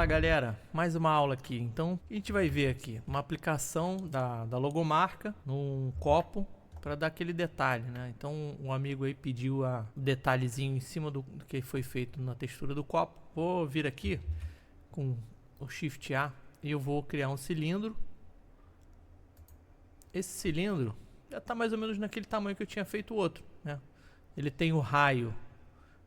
Fala galera, mais uma aula aqui. Então a gente vai ver aqui uma aplicação da logomarca num copo para dar aquele detalhe, né? Então um amigo aí pediu o detalhezinho em cima do que foi feito na textura do copo. Vou vir aqui com o Shift A e eu vou criar um cilindro. Esse cilindro já está mais ou menos naquele tamanho que eu tinha feito o outro, né? Ele tem o raio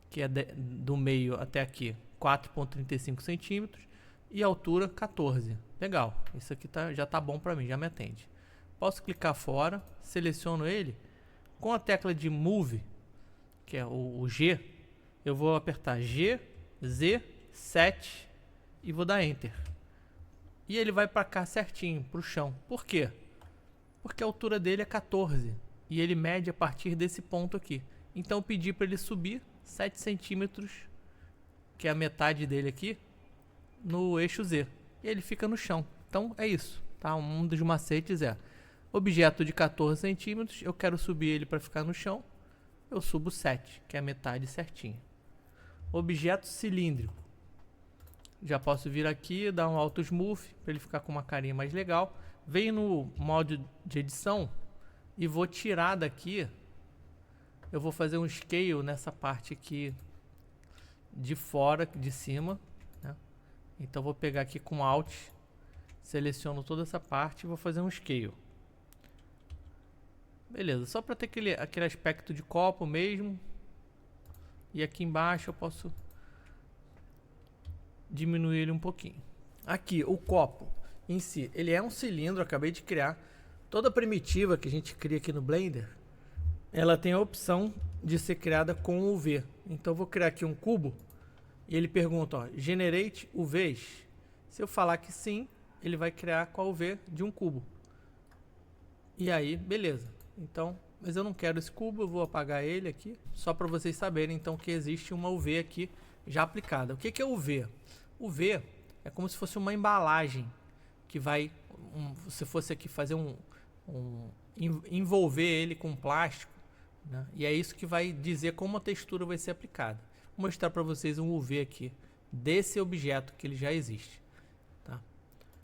que é do meio até aqui 4,35 centímetros e a altura 14. Legal, isso aqui já tá bom para mim, já me atende. Posso clicar fora, seleciono ele com a tecla de Move, que é o G. Eu vou apertar G, Z, 7 e vou dar Enter. E ele vai para cá certinho, para o chão. Por quê? Porque a altura dele é 14 e ele mede a partir desse ponto aqui. Então eu pedi para ele subir 7 centímetros, que é a metade dele aqui, no eixo Z. E ele fica no chão. Então é isso, tá? Um dos macetes é objeto de 14 centímetros, eu quero subir ele para ficar no chão, eu subo 7, que é a metade certinha. Objeto cilíndrico. Já posso vir aqui, dar um auto smooth, para ele ficar com uma carinha mais legal. Venho no modo de edição e vou tirar daqui. Eu vou fazer um scale nessa parte aqui de fora, de cima, né? Então vou pegar aqui com Alt, seleciono toda essa parte e vou fazer um scale. Beleza, só para ter aquele aspecto de copo mesmo. E aqui embaixo eu posso diminuir ele um pouquinho. Aqui, o copo em si, ele é um cilindro, acabei de criar. Toda primitiva que a gente cria aqui no Blender, ela tem a opção de ser criada com UV. Então eu vou criar aqui um cubo e ele pergunta, ó, generate UVs. Se eu falar que sim, ele vai criar com a UV de um cubo. E aí, beleza. Então, mas eu não quero esse cubo, eu vou apagar ele aqui, só para vocês saberem então que existe uma UV aqui já aplicada. O que é UV? UV é como se fosse uma embalagem que vai, se fosse aqui fazer envolver ele com plástico, né? E é isso que vai dizer como a textura vai ser aplicada. Vou mostrar para vocês um UV aqui desse objeto que ele já existe,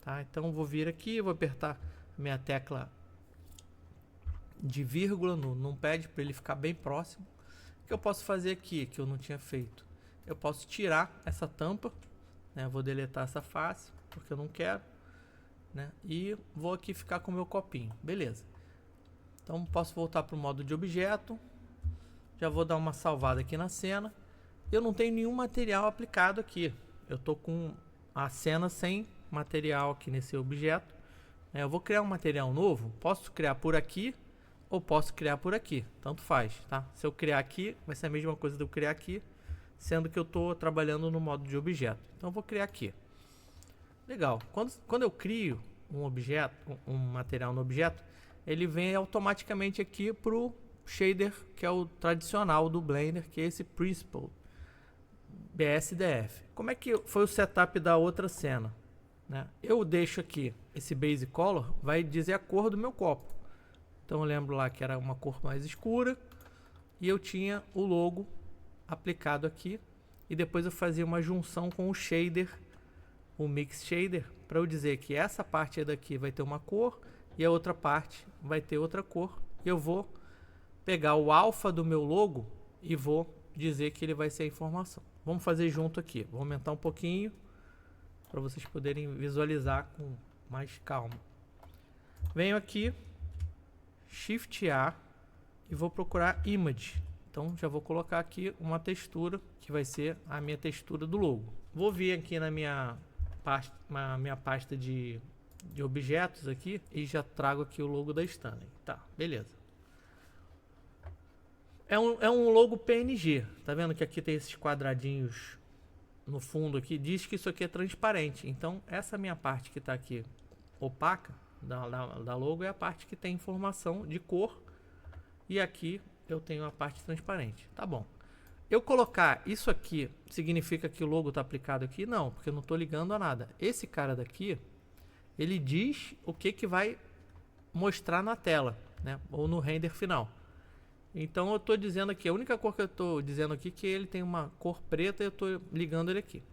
tá? Então vou vir aqui, vou apertar a minha tecla de vírgula no numpad para ele ficar bem próximo. O que eu posso fazer aqui que eu não tinha feito? Eu posso tirar essa tampa, né? Vou deletar essa face porque eu não quero, né? E vou aqui ficar com o meu copinho, beleza. Então posso voltar para o modo de objeto. Já vou dar uma salvada aqui na cena. Eu não tenho nenhum material aplicado aqui. Eu tô com a cena sem material aqui nesse objeto. Eu vou criar um material novo. Posso criar por aqui ou posso criar por aqui. Tanto faz, tá? Se eu criar aqui, vai ser a mesma coisa de eu criar aqui, sendo que eu estou trabalhando no modo de objeto. Então eu vou criar aqui. Legal. Quando eu crio um objeto, um material no objeto, ele vem automaticamente aqui para o shader, que é o tradicional do Blender, que é esse Principled BSDF. Como é que foi o setup da outra cena, né? Eu deixo aqui esse Base Color, vai dizer a cor do meu copo. Então eu lembro lá que era uma cor mais escura e eu tinha o logo aplicado aqui e depois eu fazia uma junção com o shader, o Mix Shader, para eu dizer que essa parte daqui vai ter uma cor e a outra parte vai ter outra cor. Eu vou pegar o alfa do meu logo e vou dizer que ele vai ser a informação. Vamos fazer junto aqui. Vou aumentar um pouquinho para vocês poderem visualizar com mais calma. Venho aqui, Shift A e vou procurar Image. Então já vou colocar aqui uma textura que vai ser a minha textura do logo. Vou vir aqui na minha pasta de objetos aqui e já trago aqui o logo da Stanley. Tá, beleza. É um logo PNG. Tá vendo que aqui tem esses quadradinhos no fundo aqui? Diz que isso aqui é transparente. Então essa minha parte que está aqui opaca da logo é a parte que tem informação de cor. E aqui eu tenho a parte transparente. Tá bom. Eu colocar isso aqui significa que o logo está aplicado aqui? Não, porque eu não estou ligando a nada. Esse cara daqui, ele diz o que vai mostrar na tela, né? Ou no render final. Então eu estou dizendo aqui, a única cor que eu estou dizendo aqui é que ele tem uma cor preta e eu estou ligando ele aqui.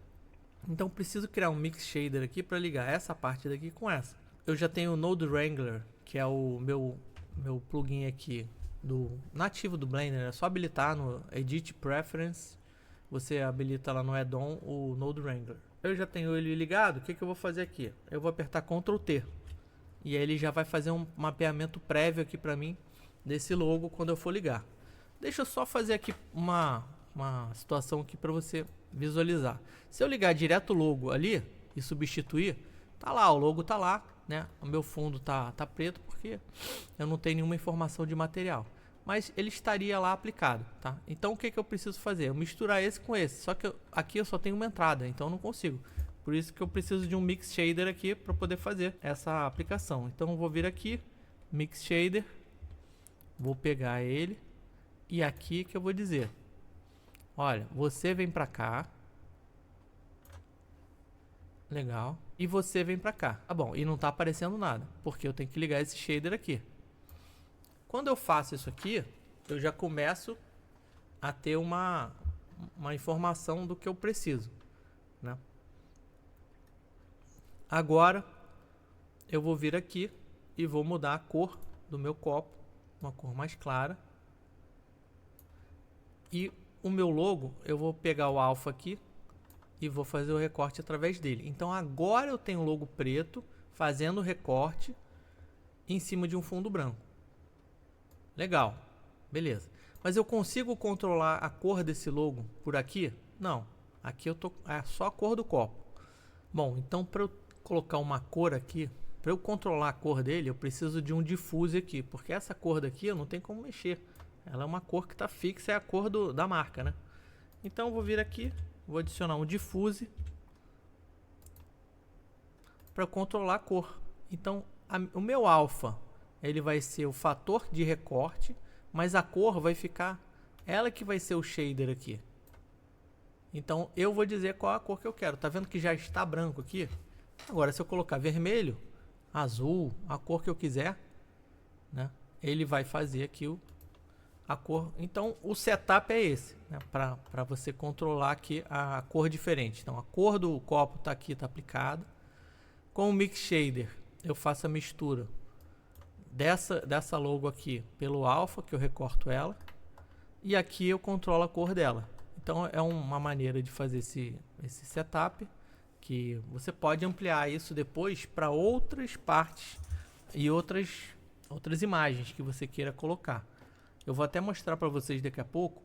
Então preciso criar um Mix Shader aqui para ligar essa parte daqui com essa. Eu já tenho o Node Wrangler, que é o meu plugin aqui nativo do Blender. É só habilitar no Edit Preference, você habilita lá no add-on o Node Wrangler. Eu já tenho ele ligado. O que eu vou fazer aqui? Eu vou apertar Ctrl T e aí ele já vai fazer um mapeamento prévio aqui para mim desse logo quando eu for ligar. Deixa eu só fazer aqui uma situação aqui para você visualizar. Se eu ligar direto o logo ali e substituir, tá lá, o logo tá lá, né? O meu fundo tá preto porque eu não tenho nenhuma informação de material, mas ele estaria lá aplicado, tá? Então o que eu preciso fazer? Eu misturar esse com esse, só que aqui eu só tenho uma entrada, então eu não consigo. Por isso que eu preciso de um Mix Shader aqui para poder fazer essa aplicação. Então eu vou vir aqui, Mix Shader, vou pegar ele e aqui que eu vou dizer: olha, você vem pra cá. Legal. E você vem pra cá. Tá bom, e não tá aparecendo nada, porque eu tenho que ligar esse shader aqui. Quando eu faço isso aqui, eu já começo a ter uma informação do que eu preciso, né? Agora, eu vou vir aqui e vou mudar a cor do meu copo, uma cor mais clara. E o meu logo, eu vou pegar o alfa aqui e vou fazer o recorte através dele. Então agora eu tenho o logo preto fazendo o recorte em cima de um fundo branco. Legal, beleza. Mas eu consigo controlar a cor desse logo por aqui? Não, aqui é só a cor do copo. Bom, então para eu colocar uma cor aqui, para eu controlar a cor dele, eu preciso de um diffuse aqui, porque essa cor daqui eu não tenho como mexer. Ela é uma cor que está fixa, é a cor da marca, né? Então eu vou vir aqui, vou adicionar um diffuse para controlar a cor. Então o meu alfa, ele vai ser o fator de recorte, mas a cor vai ficar, ela que vai ser o shader aqui. Então eu vou dizer qual a cor que eu quero. Tá vendo que já está branco aqui? Agora se eu colocar vermelho, azul, a cor que eu quiser, né, ele vai fazer aqui a cor. Então o setup é esse, né, para você controlar aqui a cor diferente. Então a cor do copo está aqui, está aplicada. Com o Mix Shader eu faço a mistura dessa logo aqui pelo alfa, que eu recorto ela, e aqui eu controlo a cor dela. Então é uma maneira de fazer esse setup, que você pode ampliar isso depois para outras partes e outras imagens que você queira colocar. Eu vou até mostrar para vocês daqui a pouco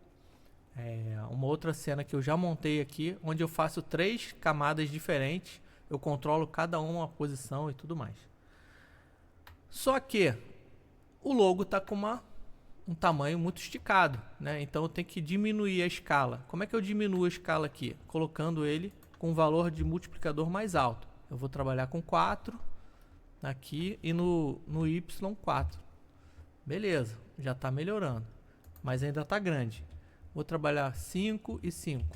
uma outra cena que eu já montei aqui, onde eu faço 3 camadas diferentes, eu controlo cada uma a posição e tudo mais. Só que o logo está com um tamanho muito esticado, né? Então eu tenho que diminuir a escala. Como é que eu diminuo a escala aqui? Colocando ele com um valor de multiplicador mais alto. Eu vou trabalhar com 4 aqui e no Y 4. Beleza, já está melhorando, mas ainda está grande. Vou trabalhar 5 e 5.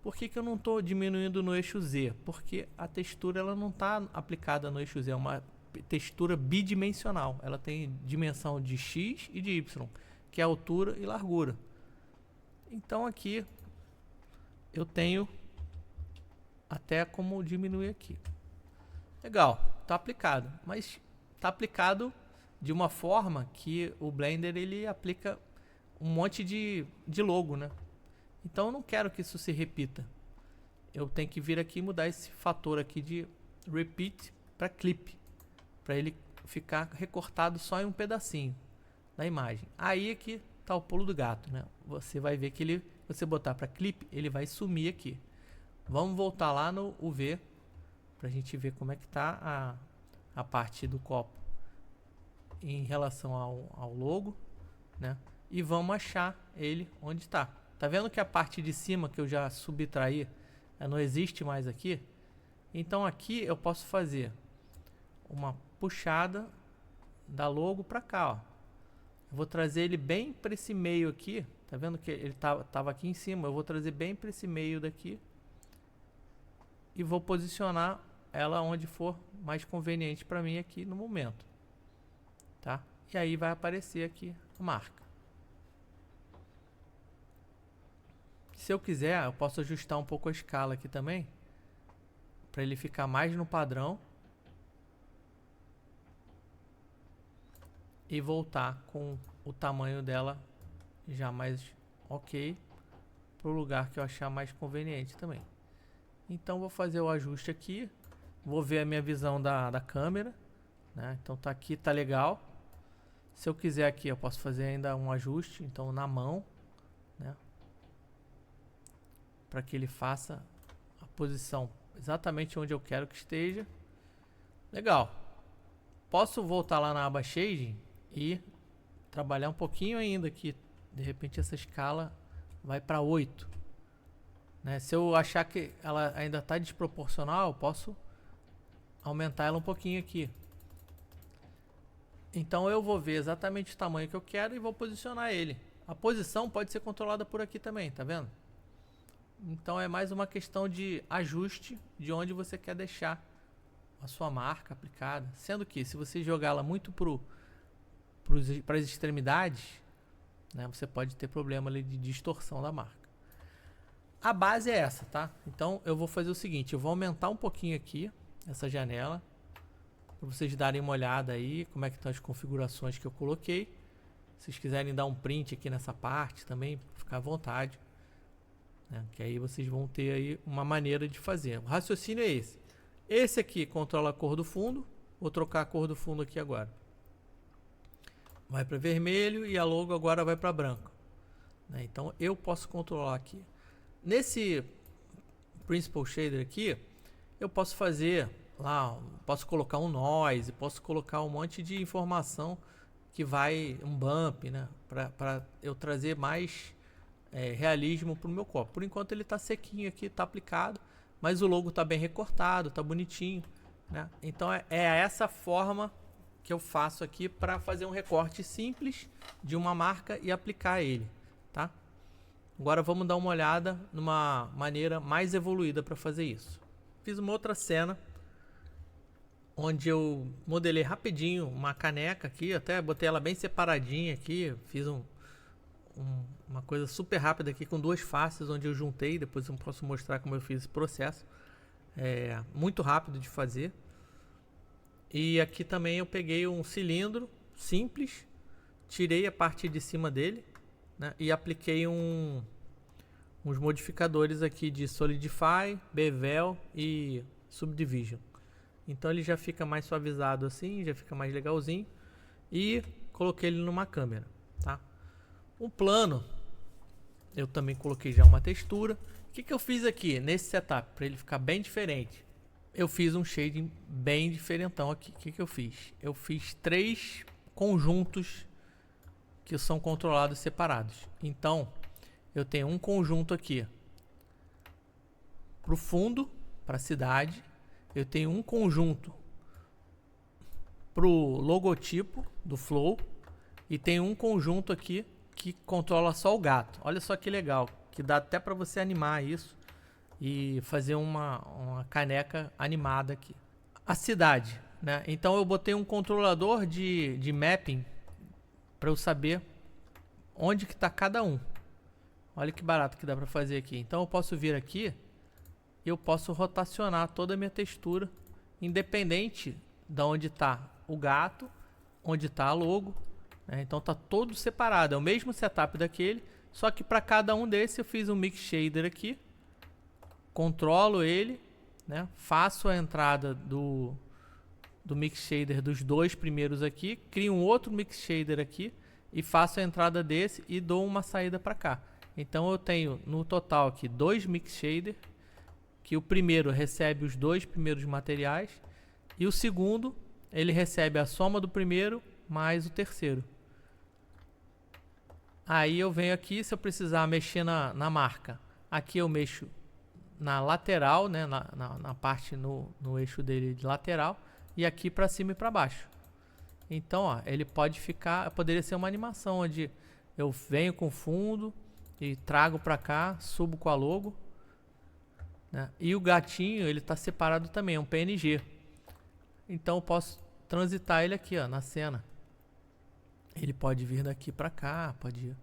Por que eu não estou diminuindo no eixo Z? Porque a textura ela não está aplicada no eixo Z, é uma textura bidimensional. Ela tem dimensão de X e de Y, que é altura e largura. Então aqui eu tenho até como diminuir aqui. Legal, está aplicado, mas está aplicado de uma forma que o Blender ele aplica um monte de logo, né? Então eu não quero que isso se repita. Eu tenho que vir aqui e mudar esse fator aqui de repeat para clip, para ele ficar recortado só em um pedacinho da imagem. Aí é que tá o pulo do gato, né? Você vai ver que você botar para clip, ele vai sumir aqui. Vamos voltar lá no UV para a gente ver como é que tá a parte do copo em relação ao logo, né? E vamos achar ele onde está. Tá vendo que a parte de cima que eu já subtraí não existe mais aqui? Então aqui eu posso fazer uma puxada da logo para cá, ó. Eu vou trazer ele bem para esse meio aqui. Tá vendo que ele tava aqui em cima? Eu vou trazer bem para esse meio daqui e vou posicionar ela onde for mais conveniente para mim aqui no momento, tá? E aí vai aparecer aqui a marca. Se eu quiser, eu posso ajustar um pouco a escala aqui também, para ele ficar mais no padrão. E voltar com o tamanho dela já mais ok para o lugar que eu achar mais conveniente também. Então vou fazer o ajuste aqui, vou ver a minha visão da câmera, né? Então tá aqui, tá legal. Se eu quiser aqui eu posso fazer ainda um ajuste, então na mão, né? Para que ele faça a posição exatamente onde eu quero que esteja. Legal. Posso voltar lá na aba Shading e trabalhar um pouquinho ainda aqui. De repente essa escala vai para 8. Né? Se eu achar que ela ainda está desproporcional, eu posso aumentar ela um pouquinho aqui. Então eu vou ver exatamente o tamanho que eu quero e vou posicionar ele. A posição pode ser controlada por aqui também, tá vendo? Então é mais uma questão de ajuste de onde você quer deixar a sua marca aplicada. Sendo que se você jogá-la muito para as extremidades, né, você pode ter problema ali de distorção da marca. A base é essa, tá? Então eu vou fazer o seguinte, eu vou aumentar um pouquinho aqui essa janela para vocês darem uma olhada aí como é que estão as configurações que eu coloquei. Se vocês quiserem dar um print aqui nessa parte também, ficar à vontade, né? Que aí vocês vão ter aí uma maneira de fazer. O raciocínio é esse. Esse aqui controla a cor do fundo. Vou trocar a cor do fundo aqui agora. Vai para vermelho e a logo agora vai para branco, né? Então eu posso controlar aqui. Nesse Principal Shader aqui, eu posso fazer lá, posso colocar um noise, posso colocar um monte de informação que vai, um bump, né? Para eu trazer mais realismo para o meu copo. Por enquanto ele está sequinho aqui, está aplicado, mas o logo está bem recortado, está bonitinho, né? Então é essa forma que eu faço aqui para fazer um recorte simples de uma marca e aplicar ele, tá? Agora vamos dar uma olhada numa maneira mais evoluída para fazer isso. Fiz uma outra cena onde eu modelei rapidinho uma caneca aqui, até botei ela bem separadinha aqui, fiz uma coisa super rápida aqui com duas faces onde eu juntei, depois eu posso mostrar como eu fiz esse processo. É muito rápido de fazer. E aqui também eu peguei um cilindro simples, tirei a parte de cima dele, né, e apliquei uns modificadores aqui de Solidify, Bevel e Subdivision. Então ele já fica mais suavizado assim, já fica mais legalzinho. E coloquei ele numa câmera, tá? O plano, eu também coloquei já uma textura. O que eu fiz aqui nesse setup para ele ficar bem diferente? Eu fiz um shading bem diferentão aqui. O que eu fiz? Eu fiz 3 conjuntos que são controlados separados. Então, eu tenho um conjunto aqui para o fundo, para a cidade. Eu tenho um conjunto para o logotipo do Flow. E tem um conjunto aqui que controla só o gato. Olha só que legal, que dá até para você animar isso e fazer uma caneca animada aqui. A cidade, né? Então eu botei um controlador de mapping para eu saber onde que está cada um. Olha que barato que dá para fazer aqui. Então eu posso vir aqui e eu posso rotacionar toda a minha textura, independente de onde está o gato, onde está a logo, né? Então tá todo separado, é o mesmo setup daquele, só que para cada um desses eu fiz um mix shader aqui, controlo ele, né? Faço a entrada do mix shader dos 2 primeiros aqui, crio um outro mix shader aqui e faço a entrada desse e dou uma saída para cá. Então eu tenho no total aqui 2 mix shader, que o primeiro recebe os 2 primeiros materiais e o segundo ele recebe a soma do primeiro mais o terceiro. Aí eu venho aqui, se eu precisar mexer na marca, aqui eu mexo na lateral, né, na parte no eixo dele de lateral, e aqui para cima e para baixo. Então, ó, ele pode ficar, poderia ser uma animação onde eu venho com o fundo e trago para cá, subo com a logo, né, e o gatinho ele está separado também, é um PNG. Então eu posso transitar ele aqui, ó, na cena. Ele pode vir daqui para cá, pode ir.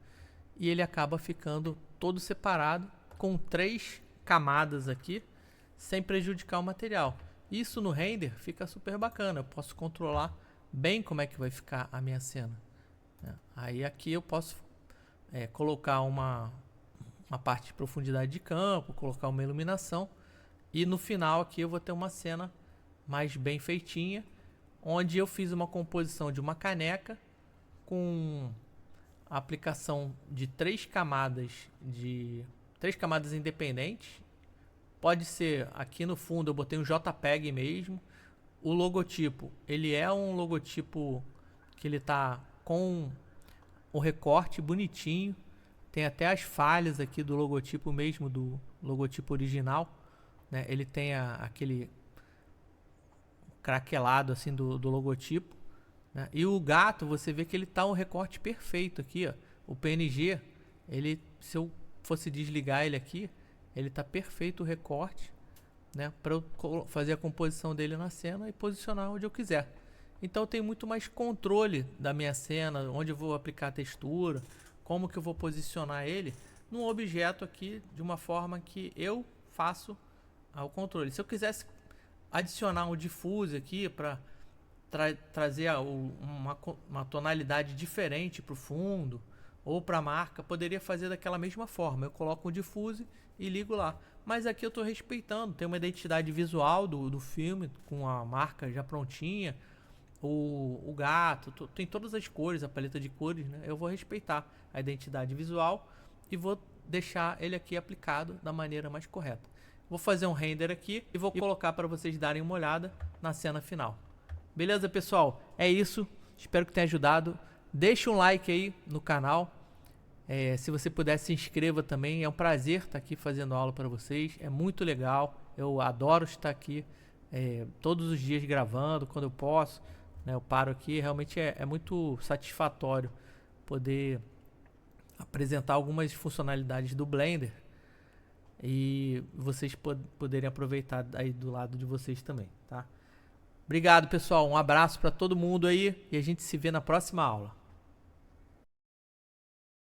E ele acaba ficando todo separado com 3 camadas aqui, sem prejudicar o material. Isso no render fica super bacana, eu posso controlar bem como é que vai ficar a minha cena, né? Aí aqui eu posso colocar uma parte de profundidade de campo, colocar uma iluminação, e no final aqui eu vou ter uma cena mais bem feitinha, onde eu fiz uma composição de uma caneca com a aplicação de 3 camadas independentes. Pode ser, aqui no fundo eu botei um JPEG mesmo. O logotipo, ele é um logotipo que ele tá com o recorte bonitinho. Tem até as falhas aqui do logotipo mesmo, do logotipo original, né? Ele tem aquele craquelado assim do logotipo, né? E o gato, você vê que ele tá um recorte perfeito aqui, ó. O PNG, ele, se eu fosse desligar ele aqui, ele tá perfeito o recorte, né? Para eu fazer a composição dele na cena e posicionar onde eu quiser. Então eu tenho muito mais controle da minha cena, onde eu vou aplicar a textura, como que eu vou posicionar ele num objeto aqui de uma forma que eu faço o controle. Se eu quisesse adicionar um diffuse aqui para trazer uma tonalidade diferente para o fundo ou para a marca, poderia fazer daquela mesma forma. Eu coloco um diffuse e ligo lá. Mas aqui eu estou respeitando, tem uma identidade visual do filme com a marca já prontinha, o gato, tem todas as cores, a paleta de cores, né? Eu vou respeitar a identidade visual e vou deixar ele aqui aplicado da maneira mais correta. Vou fazer um render aqui e vou colocar para vocês darem uma olhada na cena final. Beleza, pessoal? É isso. Espero que tenha ajudado. Deixa um like aí no canal. Se você puder, se inscreva também. É um prazer estar aqui fazendo aula para vocês. É muito legal. Eu adoro estar aqui todos os dias gravando, quando eu posso, né? Eu paro aqui. Realmente é muito satisfatório poder apresentar algumas funcionalidades do Blender e vocês poderem aproveitar aí do lado de vocês também, tá? Obrigado, pessoal. Um abraço para todo mundo aí e a gente se vê na próxima aula.